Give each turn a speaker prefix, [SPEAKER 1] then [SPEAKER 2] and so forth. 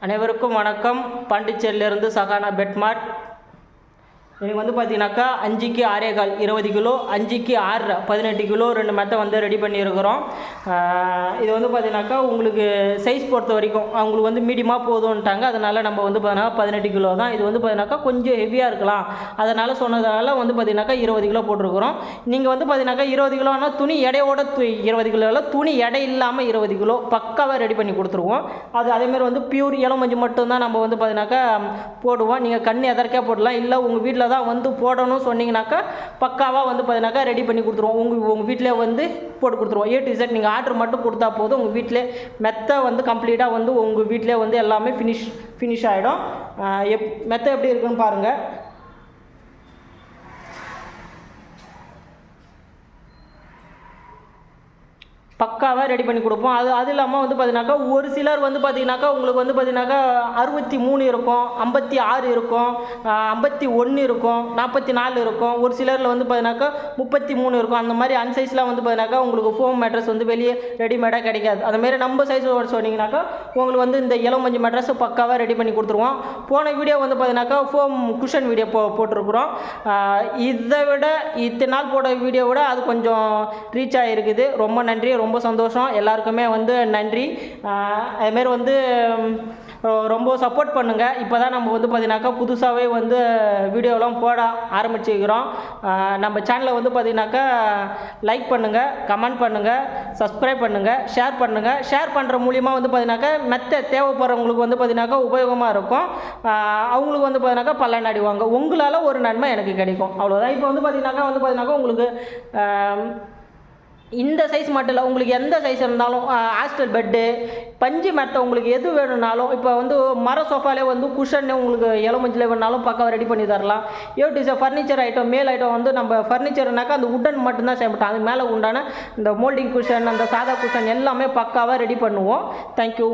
[SPEAKER 1] அனைவருக்கும் வணக்கம். பாண்டிச்சேரியிலிருந்து சகானா பெட்மார்ட். எனக்கு வந்து பார்த்தீங்கன்னாக்கா 5க்கு 6.25 20 கிலோ, 5க்கு 6 18 கிலோ 2 மெத்தை வந்து ரெடி பண்ணியிருக்கிறோம். இது வந்து பார்த்தீங்கன்னாக்கா உங்களுக்கு சைஸ் பொறுத்த வரைக்கும் அவங்களுக்கு வந்து மீடியமாக போதும்ட்டாங்க. அதனால் நம்ம வந்து பார்த்தீங்கன்னா 18 கிலோ தான். இது வந்து பார்த்தீங்கன்னாக்கா கொஞ்சம் ஹெவியாக இருக்கலாம், அதனால் சொன்னதால் வந்து பார்த்தீங்கன்னாக்கா 20 கிலோ போட்டிருக்கிறோம். நீங்கள் வந்து பார்த்தீங்கன்னாக்கா 20 கிலோனா துணி எடையோட 20 கிலோவில் துணி எடை இல்லாமல் 20 கிலோ பக்காவாக ரெடி பண்ணி கொடுத்துருவோம். அது அதேமாதிரி வந்து பியூர் இளமஞ்சு மட்டும்தான் நம்ம வந்து பார்த்தீங்கன்னாக்கா போடுவோம். நீங்கள் கண் எதற்கே போடலாம், இல்லை உங்கள் வீட்டில் தான் வந்து போடணும் சொன்னீங்கன்னாக்கா பக்காவாக வந்து பார்த்தீங்கன்னாக்கா ரெடி பண்ணி கொடுத்துருவோம். உங்கள் வீட்டிலே வந்து போட்டு கொடுத்துருவோம். A to Z நீங்கள் ஆர்டர் மட்டும் கொடுத்தா போதும். உங்கள் வீட்டிலே மெத்தை வந்து கம்ப்ளீட்டாக வந்து உங்கள் வீட்டிலே வந்து எல்லாமே ஃபினிஷ் ஆகிடும். மெத்தை எப்படி இருக்குன்னு பாருங்கள். பக்காவாக ரெடி பண்ணி கொடுப்போம். அது இல்லாமல் வந்து பார்த்தீங்கன்னாக்கா ஒரு சிலர் வந்து பார்த்தீங்கன்னாக்கா உங்களுக்கு வந்து பார்த்தீங்கன்னாக்கா 63 இருக்கும், 56 இருக்கும், 51 இருக்கும், 44 இருக்கும். ஒரு சிலரில் வந்து பார்த்தீங்கன்னாக்கா 33 இருக்கும். அந்த மாதிரி அன்சைஸ்லாம் வந்து பார்த்தீங்கன்னாக்கா உங்களுக்கு ஃபோம் மேட்ரஸ் வந்து வெளியே ரெடிமேடாக கிடைக்காது. அந்தமாரி நம்ம சைஸ் சொன்னீங்கன்னாக்கா உங்களுக்கு வந்து இந்த இளமஞ்சு மேட்ரஸ் பக்காவாக ரெடி பண்ணி கொடுத்துருவோம். போன வீடியோ வந்து பார்த்தீங்கன்னாக்கா ஃபோம் குஷன் வீடியோ போட்டிருக்கிறோம். இதை விட இத்தனை நாள் போட்ட வீடியோ விட அது கொஞ்சம் ரீச் ஆகிருக்குது. ரொம்ப நன்றி, ரொம்ப சந்தோஷம். எல்லாருக்குமே வந்து நன்றி. அதுமாரி வந்து ரொம்ப சப்போர்ட் பண்ணுங்கள். இப்போ தான் நம்ம வந்து பார்த்தீங்கன்னாக்கா புதுசாகவே வந்து வீடியோலாம் போட ஆரம்பிச்சுக்கிறோம். நம்ம சேனலை வந்து பார்த்தீங்கன்னாக்கா லைக் பண்ணுங்கள், கமெண்ட் பண்ணுங்கள், சப்ஸ்கிரைப் பண்ணுங்கள், ஷேர் பண்ணுங்கள். ஷேர் பண்ணுற மூலிமா வந்து பார்த்தீங்கன்னாக்கா மெத்த தேவைப்படுறவங்களுக்கு வந்து பார்த்தீங்கன்னாக்கா உபயோகமாக இருக்கும். அவங்களுக்கு வந்து பார்த்தீங்கன்னாக்கா பலன் அடைவாங்க. உங்களால் ஒரு நன்மை எனக்கு கிடைக்கும், அவ்வளோதான். இப்போ வந்து பார்த்தீங்கன்னாக்கா உங்களுக்கு இந்த சைஸ் மட்டும் இல்லை, உங்களுக்கு எந்த சைஸ் இருந்தாலும் ஹாஸ்டல் பெட்டு பஞ்சு மெத்தை உங்களுக்கு எது வேணும்னாலும், இப்போ வந்து மர சோஃபாலே வந்து குஷன் உங்களுக்கு இளமஞ்சில் வேணுனாலும் பக்காவாக ரெடி பண்ணி தரலாம். ஏடிஸ் ஃபர்னிச்சர் ஐட்டம் மேல் ஐட்டம் வந்து நம்ம ஃபர்னிச்சர்னாக்கா அந்த உட்டன் மட்டும்தான் செய்யப்பட்டோம். அது மேலே உண்டான இந்த மோல்டிங் குஷன், அந்த சாதா குஷன் எல்லாமே பக்காவாக ரெடி பண்ணுவோம். தேங்க்யூ.